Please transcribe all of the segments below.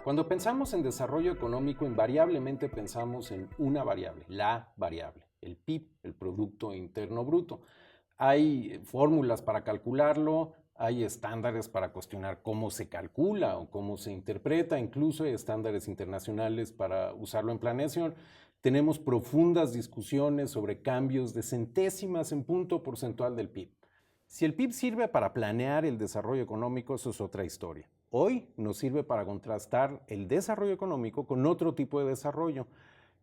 Cuando pensamos en desarrollo económico, invariablemente pensamos en una variable, la variable, el PIB, el Producto Interno Bruto. Hay fórmulas para calcularlo, hay estándares para cuestionar cómo se calcula o cómo se interpreta, incluso hay estándares internacionales para usarlo en planeación. Tenemos profundas discusiones sobre cambios de centésimas en punto porcentual del PIB. Si el PIB sirve para planear el desarrollo económico, eso es otra historia. Hoy nos sirve para contrastar el desarrollo económico con otro tipo de desarrollo.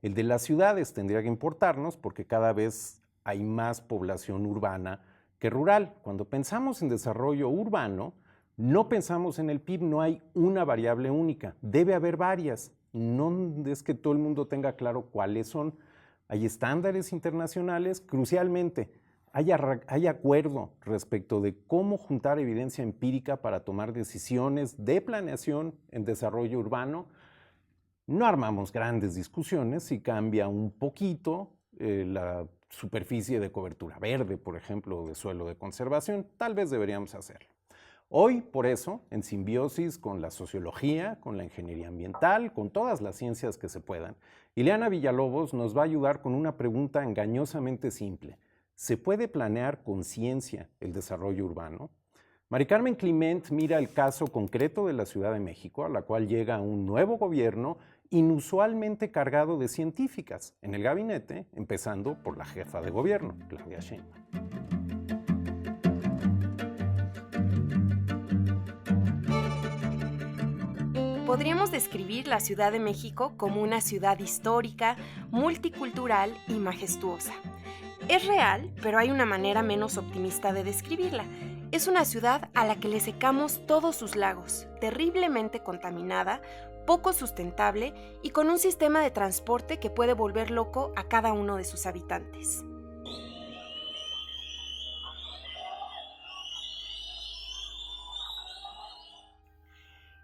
El de las ciudades tendría que importarnos porque cada vez hay más población urbana que rural. Cuando pensamos en desarrollo urbano, no pensamos en el PIB, no hay una variable única, debe haber varias. No es que todo el mundo tenga claro cuáles son. Hay estándares internacionales, crucialmente, hay acuerdo respecto de cómo juntar evidencia empírica para tomar decisiones de planeación en desarrollo urbano. No armamos grandes discusiones si cambia un poquito la superficie de cobertura verde, por ejemplo, o de suelo de conservación. Tal vez deberíamos hacerlo. Hoy, por eso, en simbiosis con la sociología, con la ingeniería ambiental, con todas las ciencias que se puedan, Ileana Villalobos nos va a ayudar con una pregunta engañosamente simple. ¿Se puede planear con ciencia el desarrollo urbano? Mari Carmen Clement mira el caso concreto de la Ciudad de México, a la cual llega un nuevo gobierno inusualmente cargado de científicas en el gabinete, empezando por la jefa de gobierno, Claudia Sheinbaum. Podríamos describir la Ciudad de México como una ciudad histórica, multicultural y majestuosa. Es real, pero hay una manera menos optimista de describirla. Es una ciudad a la que le secamos todos sus lagos, terriblemente contaminada, poco sustentable y con un sistema de transporte que puede volver loco a cada uno de sus habitantes.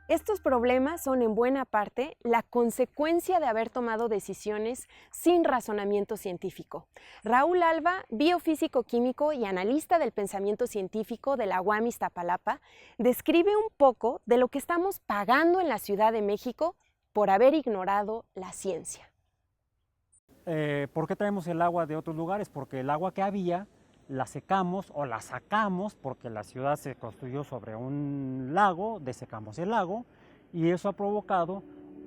Estos problemas son en buena parte la consecuencia de haber tomado decisiones sin razonamiento científico. Raúl Alba, biofísico químico y analista del pensamiento científico de la UAM Iztapalapa, describe un poco de lo que estamos pagando en la Ciudad de México por haber ignorado la ciencia. ¿Por qué traemos el agua de otros lugares? Porque el agua que había la secamos o la sacamos porque la ciudad se construyó sobre un lago, desecamos el lago y eso ha provocado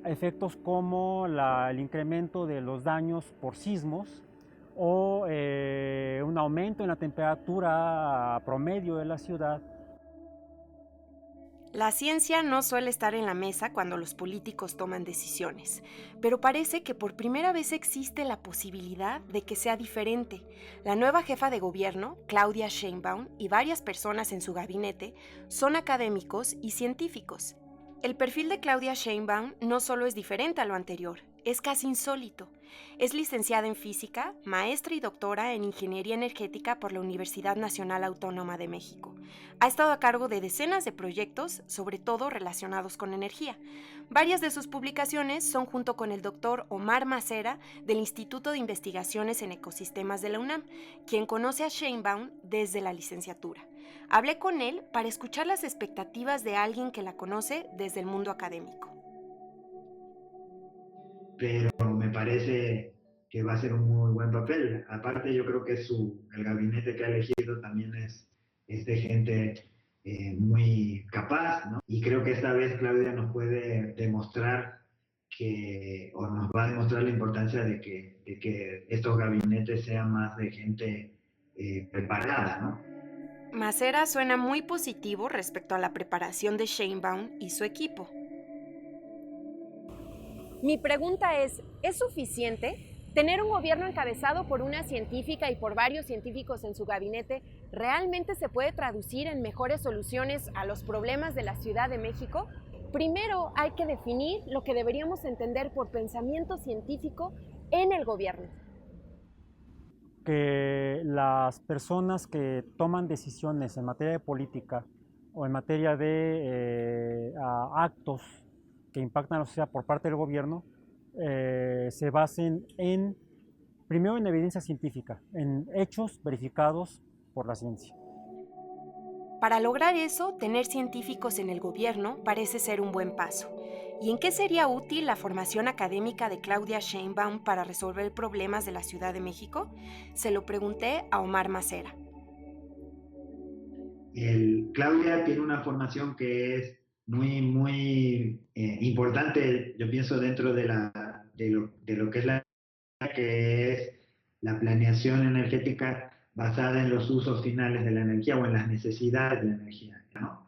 efectos como el incremento de los daños por sismos o un aumento en la temperatura promedio de la ciudad. La ciencia no suele estar en la mesa cuando los políticos toman decisiones, pero parece que por primera vez existe la posibilidad de que sea diferente. La nueva jefa de gobierno, Claudia Sheinbaum, y varias personas en su gabinete son académicos y científicos. El perfil de Claudia Sheinbaum no solo es diferente a lo anterior, es casi insólito. Es licenciada en física, maestra y doctora en ingeniería energética por la Universidad Nacional Autónoma de México. Ha estado a cargo de decenas de proyectos, sobre todo relacionados con energía. Varias de sus publicaciones son junto con el doctor Omar Macera del Instituto de Investigaciones en Ecosistemas de la UNAM, quien conoce a Sheinbaum desde la licenciatura. Hablé con él para escuchar las expectativas de alguien que la conoce desde el mundo académico. Pero me parece que va a ser un muy buen papel. Aparte, yo creo que el gabinete que ha elegido también es de gente muy capaz, ¿no? Y creo que esta vez Claudia nos puede demostrar o nos va a demostrar la importancia de que estos gabinetes sean más de gente preparada, ¿no? Macera suena muy positivo respecto a la preparación de Sheinbaum y su equipo. Mi pregunta ¿es suficiente? ¿Tener un gobierno encabezado por una científica y por varios científicos en su gabinete realmente se puede traducir en mejores soluciones a los problemas de la Ciudad de México? Primero hay que definir lo que deberíamos entender por pensamiento científico en el gobierno. Que las personas que toman decisiones en materia de política o en materia de actos que impactan a la sociedad por parte del gobierno se basen primero en evidencia científica, en hechos verificados por la ciencia. Para lograr eso, tener científicos en el gobierno parece ser un buen paso. ¿Y en qué sería útil la formación académica de Claudia Sheinbaum para resolver problemas de la Ciudad de México? Se lo pregunté a Omar Macera. Claudia tiene una formación que es muy importante, yo pienso, dentro de lo que es que es la planeación energética basada en los usos finales de la energía o en las necesidades de la energía.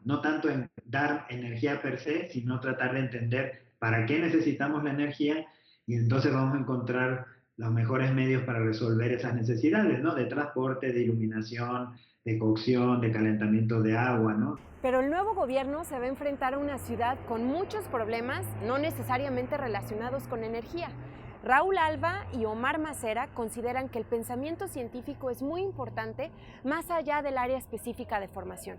No tanto en dar energía per se, sino tratar de entender para qué necesitamos la energía y entonces vamos a encontrar los mejores medios para resolver esas necesidades, ¿no? De transporte, de iluminación, de cocción, de calentamiento de agua, ¿no? Pero el nuevo gobierno se va a enfrentar a una ciudad con muchos problemas, no necesariamente relacionados con energía. Raúl Alba y Omar Macera consideran que el pensamiento científico es muy importante más allá del área específica de formación.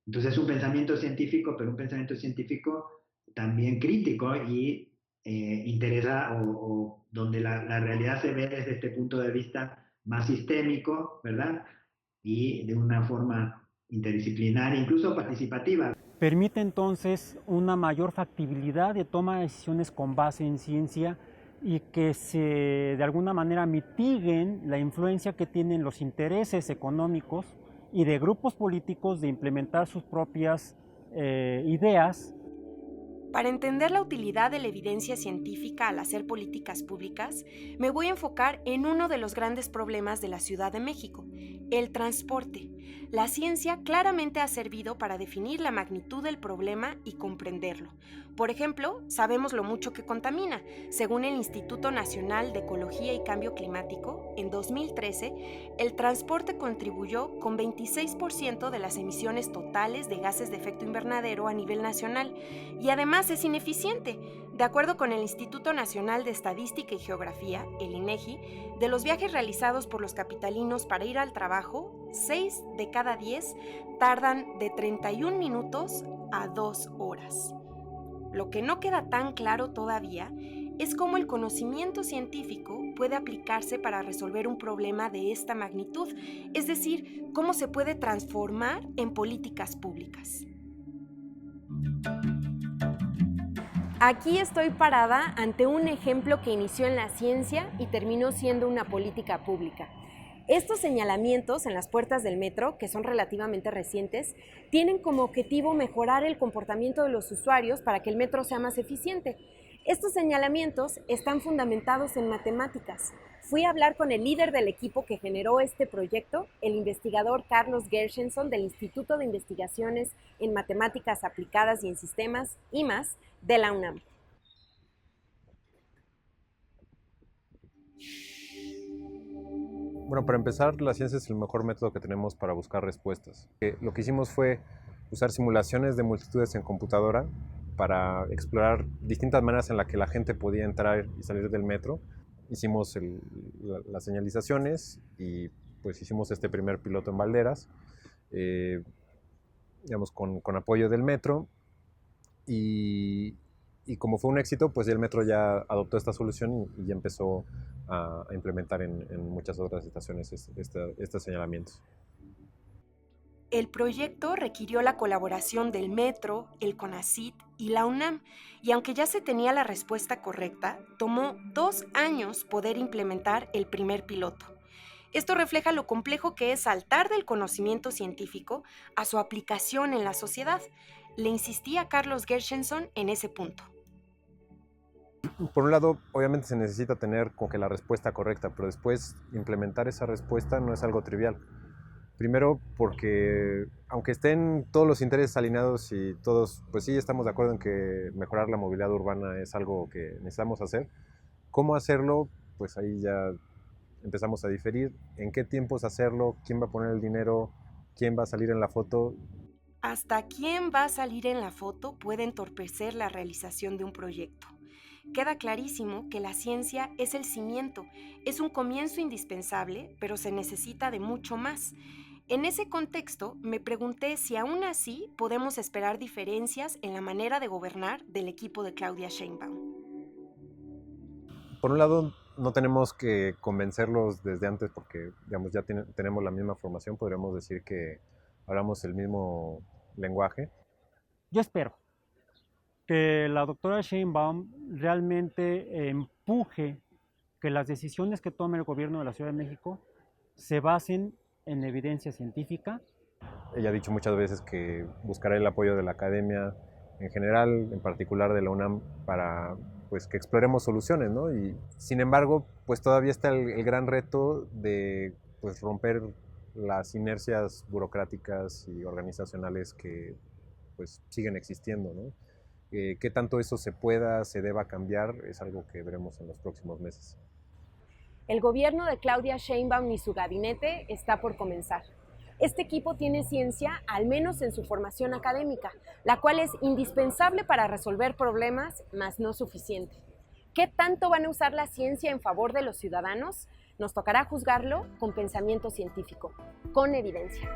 Entonces es un pensamiento científico, pero un pensamiento científico también crítico y interesa o donde la realidad se ve desde este punto de vista más sistémico, ¿verdad? Y de una forma interdisciplinaria, incluso participativa. Permite entonces una mayor factibilidad de toma de decisiones con base en ciencia y que se de alguna manera mitiguen la influencia que tienen los intereses económicos y de grupos políticos de implementar sus propias ideas. Para entender la utilidad de la evidencia científica al hacer políticas públicas, me voy a enfocar en uno de los grandes problemas de la Ciudad de México, el transporte. La ciencia claramente ha servido para definir la magnitud del problema y comprenderlo. Por ejemplo, sabemos lo mucho que contamina. Según el Instituto Nacional de Ecología y Cambio Climático, en 2013, el transporte contribuyó con 26% de las emisiones totales de gases de efecto invernadero a nivel nacional y además es ineficiente. De acuerdo con el Instituto Nacional de Estadística y Geografía, el INEGI, de los viajes realizados por los capitalinos para ir al trabajo, 6 de cada 10 tardan de 31 minutos a 2 horas. Lo que no queda tan claro todavía es cómo el conocimiento científico puede aplicarse para resolver un problema de esta magnitud, es decir, cómo se puede transformar en políticas públicas. Aquí estoy parada ante un ejemplo que inició en la ciencia y terminó siendo una política pública. Estos señalamientos en las puertas del metro, que son relativamente recientes, tienen como objetivo mejorar el comportamiento de los usuarios para que el metro sea más eficiente. Estos señalamientos están fundamentados en matemáticas. Fui a hablar con el líder del equipo que generó este proyecto, el investigador Carlos Gershenson del Instituto de Investigaciones en Matemáticas Aplicadas y en Sistemas, IMAS, de la UNAM. Bueno, para empezar, la ciencia es el mejor método que tenemos para buscar respuestas. Lo que hicimos fue usar simulaciones de multitudes en computadora para explorar distintas maneras en las que la gente podía entrar y salir del metro. Hicimos las señalizaciones y pues hicimos este primer piloto en Valderas, digamos, con apoyo del metro. Y como fue un éxito, pues el metro ya adoptó esta solución y ya empezó a implementar en muchas otras estaciones estos señalamientos. El proyecto requirió la colaboración del Metro, el CONACYT y la UNAM, y aunque ya se tenía la respuesta correcta, tomó 2 años poder implementar el primer piloto. Esto refleja lo complejo que es saltar del conocimiento científico a su aplicación en la sociedad. Le insistía Carlos Gershenson en ese punto. Por un lado, obviamente se necesita tener con que la respuesta correcta, pero después implementar esa respuesta no es algo trivial. Primero porque, aunque estén todos los intereses alineados y todos, pues sí, estamos de acuerdo en que mejorar la movilidad urbana es algo que necesitamos hacer, ¿cómo hacerlo? Pues ahí ya empezamos a diferir. ¿En qué tiempos hacerlo? ¿Quién va a poner el dinero? ¿Quién va a salir en la foto? Hasta quién va a salir en la foto puede entorpecer la realización de un proyecto. Queda clarísimo que la ciencia es el cimiento, es un comienzo indispensable, pero se necesita de mucho más. En ese contexto, me pregunté si aún así podemos esperar diferencias en la manera de gobernar del equipo de Claudia Sheinbaum. Por un lado, no tenemos que convencerlos desde antes porque, digamos, ya tenemos la misma formación, podríamos decir que hablamos el mismo lenguaje. Yo espero que la doctora Sheinbaum realmente empuje que las decisiones que tome el gobierno de la Ciudad de México se basen en evidencia científica. Ella ha dicho muchas veces que buscará el apoyo de la academia en general, en particular de la UNAM, para pues, que exploremos soluciones, ¿no? Y sin embargo, pues todavía está el gran reto de pues, romper las inercias burocráticas y organizacionales que pues, siguen existiendo, ¿no? Qué tanto eso se deba cambiar, es algo que veremos en los próximos meses. El gobierno de Claudia Sheinbaum y su gabinete está por comenzar. Este equipo tiene ciencia, al menos en su formación académica, la cual es indispensable para resolver problemas, mas no suficiente. ¿Qué tanto van a usar la ciencia en favor de los ciudadanos? Nos tocará juzgarlo con pensamiento científico, con evidencia.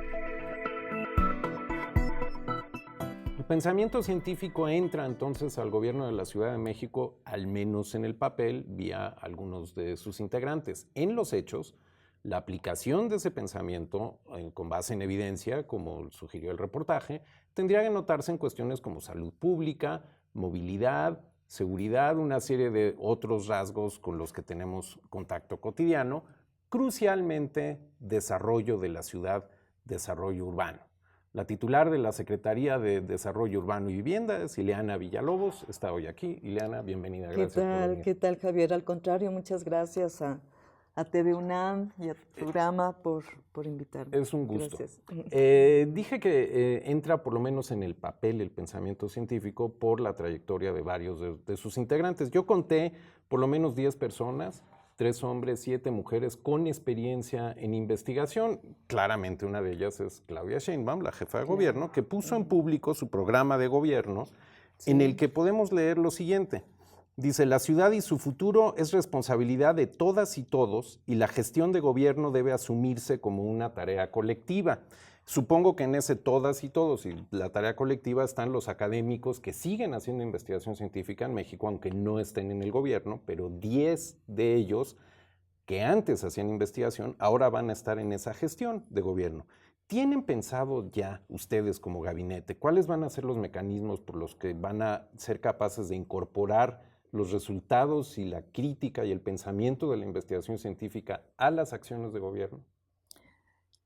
El pensamiento científico entra entonces al gobierno de la Ciudad de México, al menos en el papel, vía algunos de sus integrantes. En los hechos, la aplicación de ese pensamiento, con base en evidencia, como sugirió el reportaje, tendría que notarse en cuestiones como salud pública, movilidad, seguridad, una serie de otros rasgos con los que tenemos contacto cotidiano, crucialmente desarrollo de la ciudad, desarrollo urbano. La titular de la Secretaría de Desarrollo Urbano y Vivienda es Ileana Villalobos, está hoy aquí. Ileana, bienvenida, gracias por venir. ¿Qué tal, Javier? Al contrario, muchas gracias a TV UNAM y a tu programa por invitarme. Es un gusto. Gracias. Dije que entra por lo menos en el papel el pensamiento científico por la trayectoria de varios de sus integrantes. Yo conté por lo menos 10 personas, 3 hombres, 7 mujeres con experiencia en investigación. Claramente una de ellas es Claudia Sheinbaum, la jefa de gobierno, que puso en público su programa de gobierno, en el que podemos leer lo siguiente. Dice, la ciudad y su futuro es responsabilidad de todas y todos y la gestión de gobierno debe asumirse como una tarea colectiva. Supongo que en ese todas y todos y la tarea colectiva están los académicos que siguen haciendo investigación científica en México, aunque no estén en el gobierno, pero 10 de ellos que antes hacían investigación ahora van a estar en esa gestión de gobierno. ¿Tienen pensado ya ustedes como gabinete cuáles van a ser los mecanismos por los que van a ser capaces de incorporar los resultados y la crítica y el pensamiento de la investigación científica a las acciones de gobierno?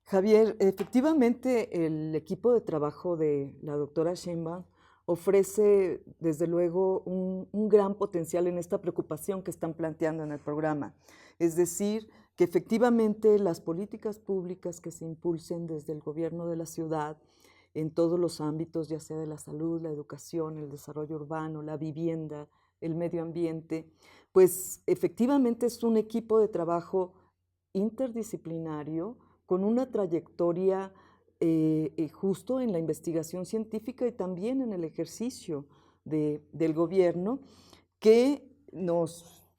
Javier, efectivamente el equipo de trabajo de la doctora Sheinbaum ofrece desde luego un gran potencial en esta preocupación que están planteando en el programa. Es decir, que efectivamente las políticas públicas que se impulsen desde el gobierno de la ciudad en todos los ámbitos, ya sea de la salud, la educación, el desarrollo urbano, la vivienda, el medio ambiente, pues efectivamente es un equipo de trabajo interdisciplinario con una trayectoria justo en la investigación científica y también en el ejercicio del gobierno, que nos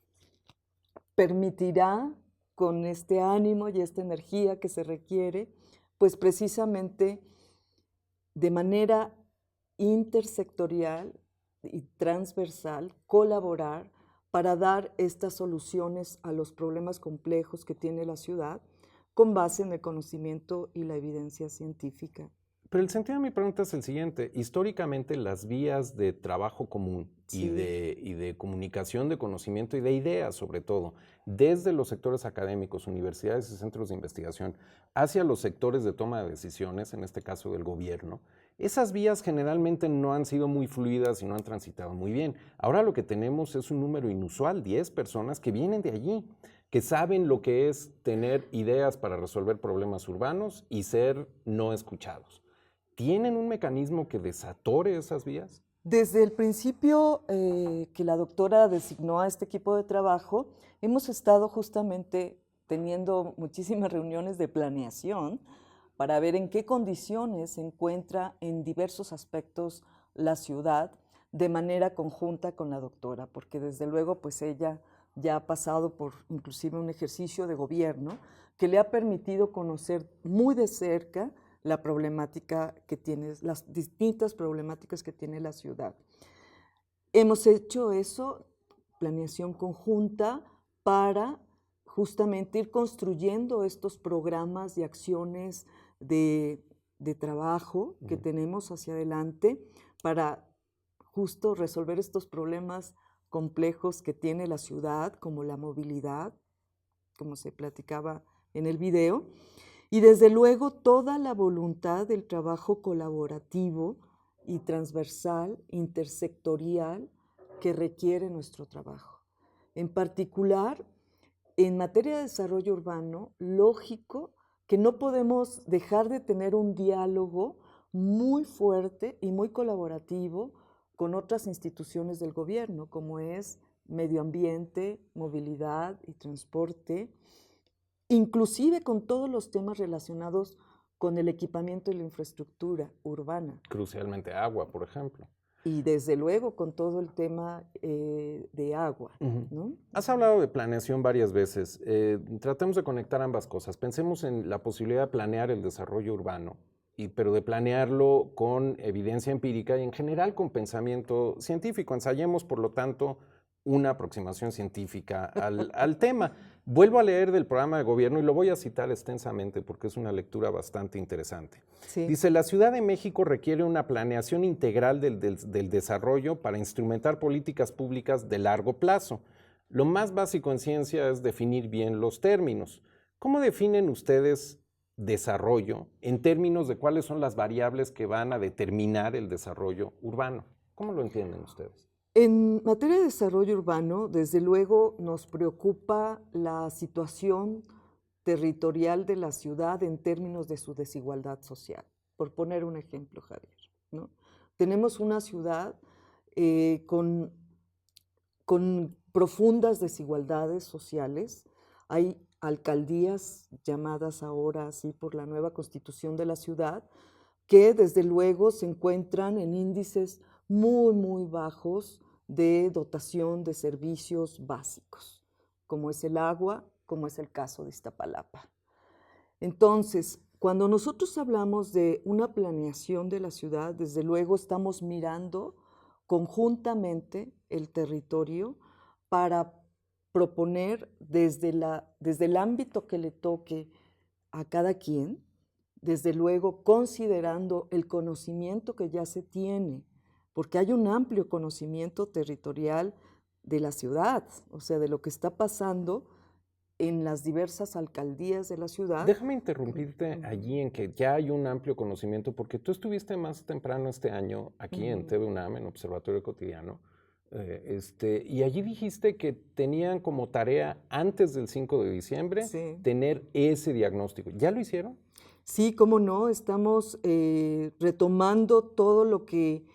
permitirá, con este ánimo y esta energía que se requiere, pues precisamente de manera intersectorial y transversal, colaborar para dar estas soluciones a los problemas complejos que tiene la ciudad, con base en el conocimiento y la evidencia científica. Pero el sentido de mi pregunta es el siguiente. Históricamente las vías de trabajo común y de comunicación de conocimiento y de ideas, sobre todo, desde los sectores académicos, universidades y centros de investigación, hacia los sectores de toma de decisiones, en este caso del gobierno, esas vías generalmente no han sido muy fluidas y no han transitado muy bien. Ahora lo que tenemos es un número inusual, 10 personas que vienen de allí, que saben lo que es tener ideas para resolver problemas urbanos y ser no escuchados. ¿Tienen un mecanismo que desatore esas vías? Desde el principio que la doctora designó a este equipo de trabajo, hemos estado justamente teniendo muchísimas reuniones de planeación para ver en qué condiciones se encuentra en diversos aspectos la ciudad de manera conjunta con la doctora, porque desde luego pues ella ya ha pasado por inclusive un ejercicio de gobierno que le ha permitido conocer muy de cerca la problemática que tiene, las distintas problemáticas que tiene la ciudad. Hemos hecho eso, planeación conjunta, para justamente ir construyendo estos programas y acciones de trabajo que tenemos hacia adelante para justo resolver estos problemas complejos que tiene la ciudad, como la movilidad, como se platicaba en el video, y desde luego toda la voluntad del trabajo colaborativo y transversal, intersectorial, que requiere nuestro trabajo. En particular, en materia de desarrollo urbano, lógico que no podemos dejar de tener un diálogo muy fuerte y muy colaborativo con otras instituciones del gobierno, como es medio ambiente, movilidad y transporte, inclusive con todos los temas relacionados con el equipamiento y la infraestructura urbana. Crucialmente agua, por ejemplo. Y desde luego con todo el tema de agua, ¿no? Has hablado de planeación varias veces. Tratemos de conectar ambas cosas. Pensemos en la posibilidad de planear el desarrollo urbano, pero de planearlo con evidencia empírica y en general con pensamiento científico. Ensayemos, por lo tanto, una aproximación científica al tema. Vuelvo a leer del programa de gobierno y lo voy a citar extensamente porque es una lectura bastante interesante. Sí. Dice, la Ciudad de México requiere una planeación integral del desarrollo para instrumentar políticas públicas de largo plazo. Lo más básico en ciencia es definir bien los términos. ¿Cómo definen ustedes desarrollo en términos de cuáles son las variables que van a determinar el desarrollo urbano? ¿Cómo lo entienden ustedes? En materia de desarrollo urbano, desde luego nos preocupa la situación territorial de la ciudad en términos de su desigualdad social. Por poner un ejemplo, Javier, ¿no? Tenemos una ciudad con profundas desigualdades sociales. Hay alcaldías llamadas ahora así por la nueva constitución de la ciudad, que desde luego se encuentran en índices muy, muy bajos de dotación de servicios básicos, como es el agua, como es el caso de Iztapalapa. Entonces, cuando nosotros hablamos de una planeación de la ciudad, desde luego estamos mirando conjuntamente el territorio para proponer desde el ámbito que le toque a cada quien, desde luego considerando el conocimiento que ya se tiene, porque hay un amplio conocimiento territorial de la ciudad, o sea, de lo que está pasando en las diversas alcaldías de la ciudad. Déjame interrumpirte allí en que ya hay un amplio conocimiento, porque tú estuviste más temprano este año aquí en TV UNAM, en Observatorio Cotidiano, y allí dijiste que tenían como tarea antes del 5 de diciembre tener ese diagnóstico. ¿Ya lo hicieron? Sí, cómo no, estamos retomando todo lo que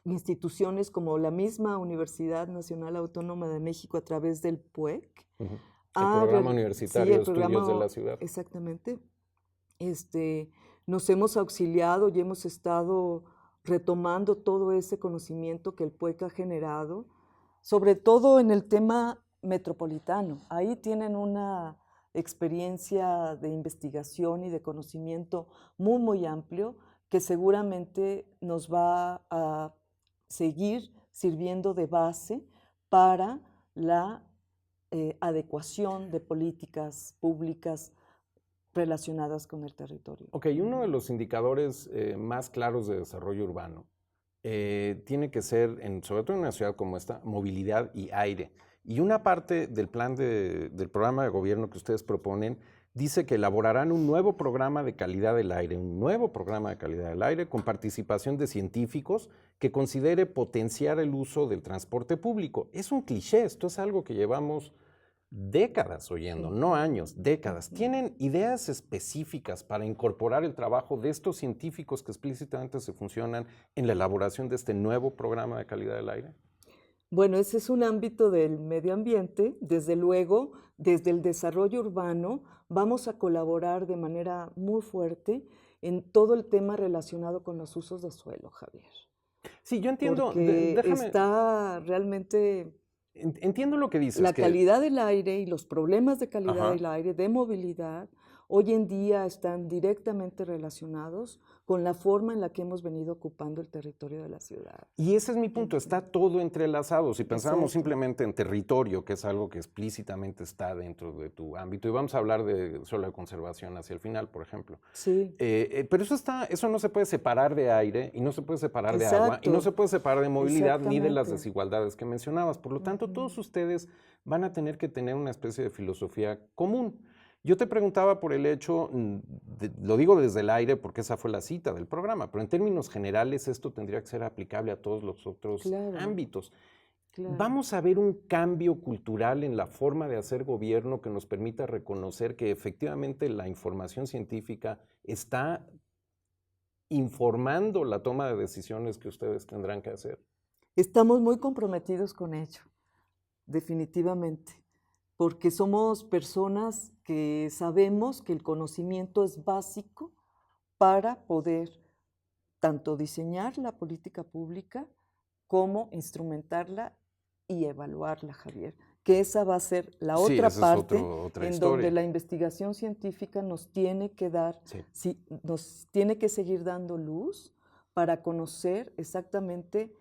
instituciones como la misma Universidad Nacional Autónoma de México a través del PUEC. El Programa Universitario de Estudios de la Ciudad. Exactamente. Nos hemos auxiliado y hemos estado retomando todo ese conocimiento que el PUEC ha generado, sobre todo en el tema metropolitano. Ahí tienen una experiencia de investigación y de conocimiento muy, muy amplio que seguramente nos va a seguir sirviendo de base para la adecuación de políticas públicas relacionadas con el territorio. Ok, uno de los indicadores más claros de desarrollo urbano tiene que ser, sobre todo en una ciudad como esta, movilidad y aire. Y una parte del plan del programa de gobierno que ustedes proponen dice que elaborarán un nuevo programa de calidad del aire, con participación de científicos que considere potenciar el uso del transporte público. Es un cliché, esto es algo que llevamos décadas oyendo, no años, décadas. ¿Tienen ideas específicas para incorporar el trabajo de estos científicos que explícitamente se funcionan en la elaboración de este nuevo programa de calidad del aire? Bueno, ese es un ámbito del medio ambiente. Desde luego, desde el desarrollo urbano, vamos a colaborar de manera muy fuerte en todo el tema relacionado con los usos de suelo, Javier. Sí, yo entiendo. Porque está realmente... Entiendo lo que dices. La calidad del aire y los problemas de calidad del aire, de movilidad, hoy en día están directamente relacionados con la forma en la que hemos venido ocupando el territorio de la ciudad. Y ese es mi punto, está todo entrelazado. Si pensamos Exacto. simplemente en territorio, que es algo que explícitamente está dentro de tu ámbito, y vamos a hablar de suelo de conservación hacia el final, por ejemplo. Sí. Pero eso no se puede separar de aire, y no se puede separar de agua, y no se puede separar de movilidad, ni de las desigualdades que mencionabas. Por lo tanto, todos ustedes van a tener que tener una especie de filosofía común. Yo te preguntaba por el hecho, lo digo desde el aire porque esa fue la cita del programa, pero en términos generales esto tendría que ser aplicable a todos los otros ámbitos. Claro. ¿Vamos a ver un cambio cultural en la forma de hacer gobierno que nos permita reconocer que efectivamente la información científica está informando la toma de decisiones que ustedes tendrán que hacer? Estamos muy comprometidos con ello, definitivamente, porque somos personas que sabemos que el conocimiento es básico para poder tanto diseñar la política pública como instrumentarla y evaluarla, Javier. Que esa va a ser la otra parte en donde la investigación científica nos tiene que dar, nos tiene que seguir dando luz para conocer exactamente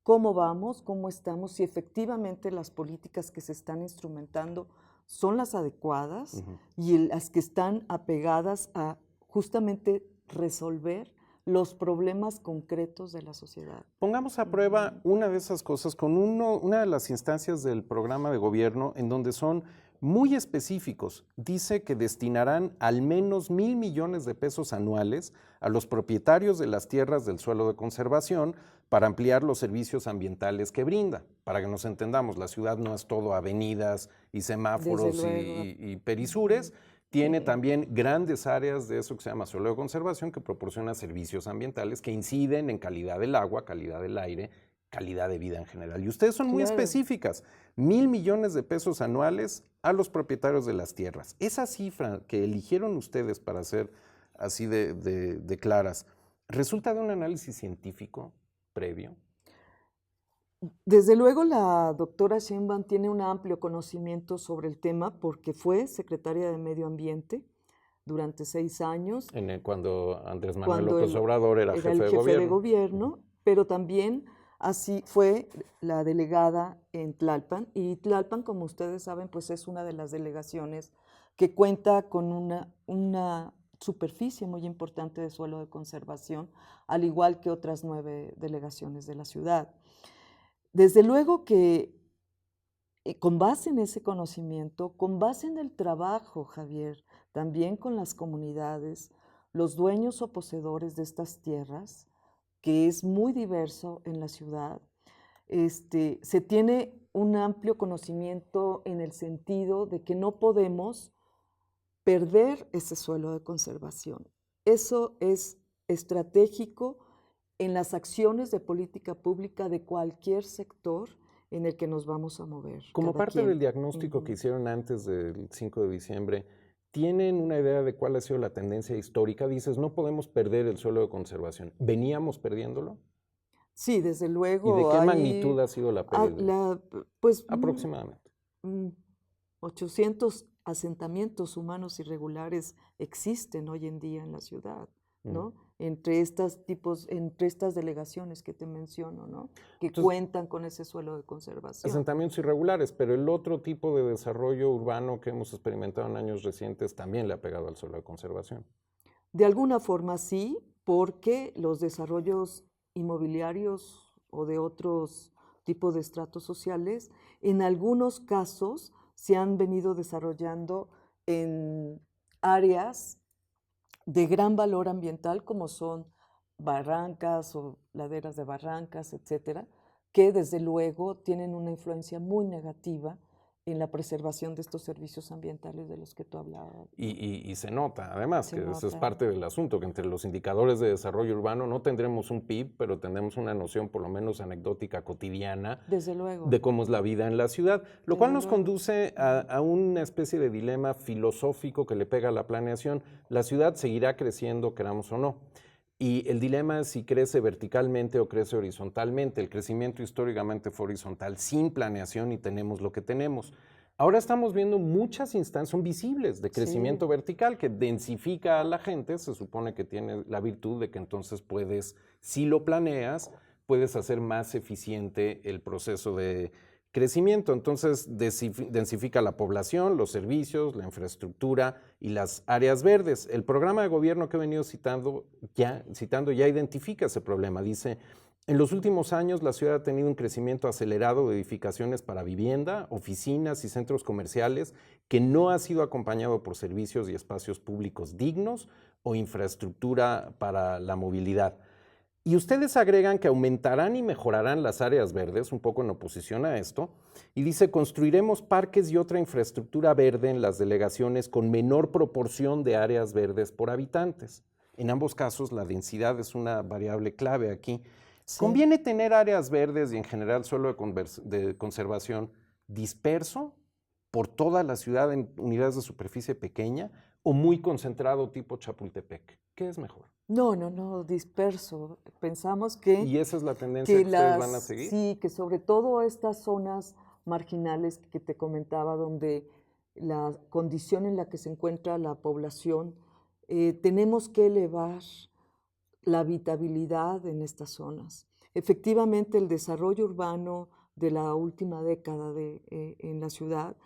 cómo vamos, cómo estamos, si efectivamente las políticas que se están instrumentando son las adecuadas y las que están apegadas a justamente resolver los problemas concretos de la sociedad. Pongamos a prueba una de esas cosas con una de las instancias del programa de gobierno en donde son muy específicos. Dice que destinarán al menos 1,000 millones de pesos anuales a los propietarios de las tierras del suelo de conservación para ampliar los servicios ambientales que brinda. Para que nos entendamos, la ciudad no es todo avenidas y semáforos y perisures. Tiene también grandes áreas de eso que se llama suelo de conservación que proporciona servicios ambientales que inciden en calidad del agua, calidad del aire, calidad de vida en general. Y ustedes son muy específicas, 1,000 millones de pesos anuales a los propietarios de las tierras. Esa cifra que eligieron ustedes para ser así de claras, ¿resulta de un análisis científico previo? Desde luego la doctora Sheinbaum tiene un amplio conocimiento sobre el tema porque fue secretaria de Medio Ambiente durante 6 años. Cuando Andrés Manuel López Obrador era jefe de gobierno, pero también así fue la delegada en Tlalpan, y Tlalpan, como ustedes saben, pues es una de las delegaciones que cuenta con una superficie muy importante de suelo de conservación, al igual que otras 9 delegaciones de la ciudad. Desde luego que con base en ese conocimiento, con base en el trabajo, Javier, también con las comunidades, los dueños o poseedores de estas tierras, que es muy diverso en la ciudad, se tiene un amplio conocimiento en el sentido de que no podemos perder ese suelo de conservación. Eso es estratégico en las acciones de política pública de cualquier sector en el que nos vamos a mover. Como parte del diagnóstico que hicieron antes del 5 de diciembre, ¿tienen una idea de cuál ha sido la tendencia histórica? Dices, no podemos perder el suelo de conservación. ¿Veníamos perdiéndolo? Sí, desde luego. ¿Y de qué magnitud ha sido la pérdida? Pues, aproximadamente. 800 asentamientos humanos irregulares existen hoy en día en la ciudad, ¿no? Entre estas delegaciones que te menciono, ¿no? Que entonces, cuentan con ese suelo de conservación. Asentamientos irregulares, pero el otro tipo de desarrollo urbano que hemos experimentado en años recientes también le ha pegado al suelo de conservación. De alguna forma sí, porque los desarrollos inmobiliarios o de otros tipos de estratos sociales, en algunos casos se han venido desarrollando en áreas de gran valor ambiental, como son barrancas o laderas de barrancas, etcétera, que desde luego tienen una influencia muy negativa en la preservación de estos servicios ambientales de los que tú hablabas. Y se nota, además, que eso es parte del asunto, que entre los indicadores de desarrollo urbano no tendremos un PIB, pero tendremos una noción por lo menos anecdótica cotidiana desde luego, de cómo es la vida en la ciudad, lo cual nos conduce a una especie de dilema filosófico que le pega a la planeación. La ciudad seguirá creciendo, queramos o no. Y el dilema es si crece verticalmente o crece horizontalmente. El crecimiento históricamente fue horizontal, sin planeación, y tenemos lo que tenemos. Ahora estamos viendo muchas instancias, son visibles, de crecimiento Sí. vertical, que densifica a la gente, se supone que tiene la virtud de que entonces puedes, si lo planeas, puedes hacer más eficiente el proceso de crecimiento. Entonces densifica la población, los servicios, la infraestructura y las áreas verdes. El programa de gobierno que he venido citando ya identifica ese problema. Dice, en los últimos años la ciudad ha tenido un crecimiento acelerado de edificaciones para vivienda, oficinas y centros comerciales que no ha sido acompañado por servicios y espacios públicos dignos o infraestructura para la movilidad. Y ustedes agregan que aumentarán y mejorarán las áreas verdes, un poco en oposición a esto, y dice, construiremos parques y otra infraestructura verde en las delegaciones con menor proporción de áreas verdes por habitantes. En ambos casos, la densidad es una variable clave aquí. Sí. ¿Conviene tener áreas verdes y en general suelo de conservación disperso por toda la ciudad en unidades de superficie pequeña o muy concentrado tipo Chapultepec? ¿Qué es mejor? No, disperso. Pensamos que, ¿Y esa es la tendencia que ustedes van a seguir? sí, que sobre todo estas zonas marginales que te comentaba, donde la condición en la que se encuentra la población, tenemos que elevar la habitabilidad en estas zonas. Efectivamente, el desarrollo urbano de la última década en la ciudad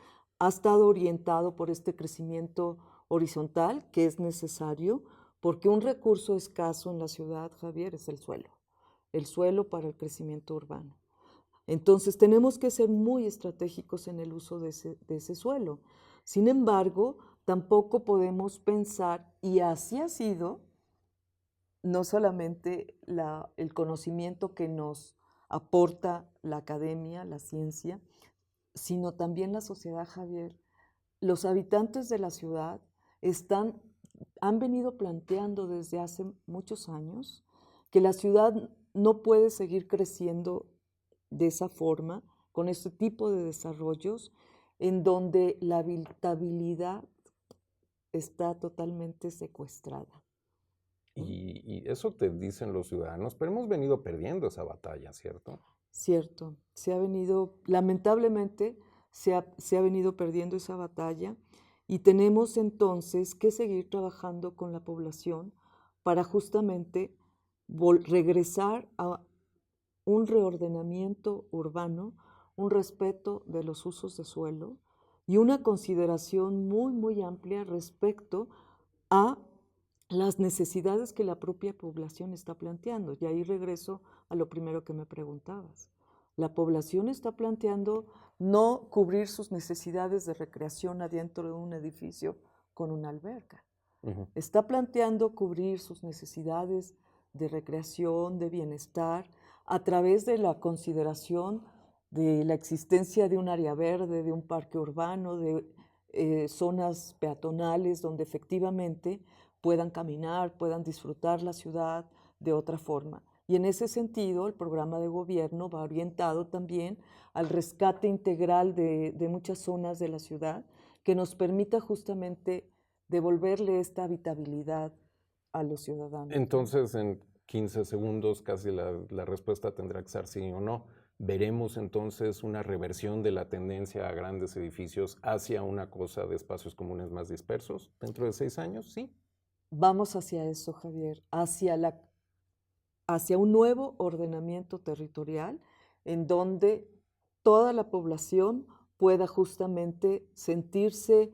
ha estado orientado por este crecimiento horizontal que es necesario, porque un recurso escaso en la ciudad, Javier, es el suelo para el crecimiento urbano. Entonces tenemos que ser muy estratégicos en el uso de ese suelo. Sin embargo, tampoco podemos pensar, y así ha sido, no solamente el conocimiento que nos aporta la academia, la ciencia, sino también la sociedad, Javier. Los habitantes de la ciudad han venido planteando desde hace muchos años que la ciudad no puede seguir creciendo de esa forma, con este tipo de desarrollos, en donde la habitabilidad está totalmente secuestrada. Y eso te dicen los ciudadanos, pero hemos venido perdiendo esa batalla, ¿cierto? Cierto, lamentablemente, se ha venido perdiendo esa batalla y tenemos entonces que seguir trabajando con la población para justamente regresar a un reordenamiento urbano, un respeto de los usos de suelo y una consideración muy, muy amplia respecto a las necesidades que la propia población está planteando. Y ahí regreso a lo primero que me preguntabas. La población está planteando no cubrir sus necesidades de recreación adentro de un edificio con una alberca. Está planteando cubrir sus necesidades de recreación, de bienestar, a través de la consideración de la existencia de un área verde, de un parque urbano, de zonas peatonales donde efectivamente puedan caminar, puedan disfrutar la ciudad de otra forma. Y en ese sentido, el programa de gobierno va orientado también al rescate integral de muchas zonas de la ciudad que nos permita justamente devolverle esta habitabilidad a los ciudadanos. Entonces, en 15 segundos casi la respuesta tendrá que ser sí o no. ¿Veremos entonces una reversión de la tendencia a grandes edificios hacia una cosa de espacios comunes más dispersos dentro de 6 años? Sí. Vamos hacia eso, Javier, hacia un nuevo ordenamiento territorial en donde toda la población pueda justamente sentirse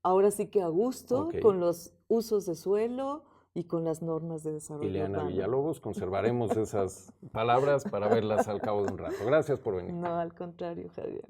ahora sí que a gusto con los usos de suelo y con las normas de desarrollo Ileana urbano. Villalobos, conservaremos esas palabras para verlas al cabo de un rato. Gracias por venir. No, al contrario, Javier.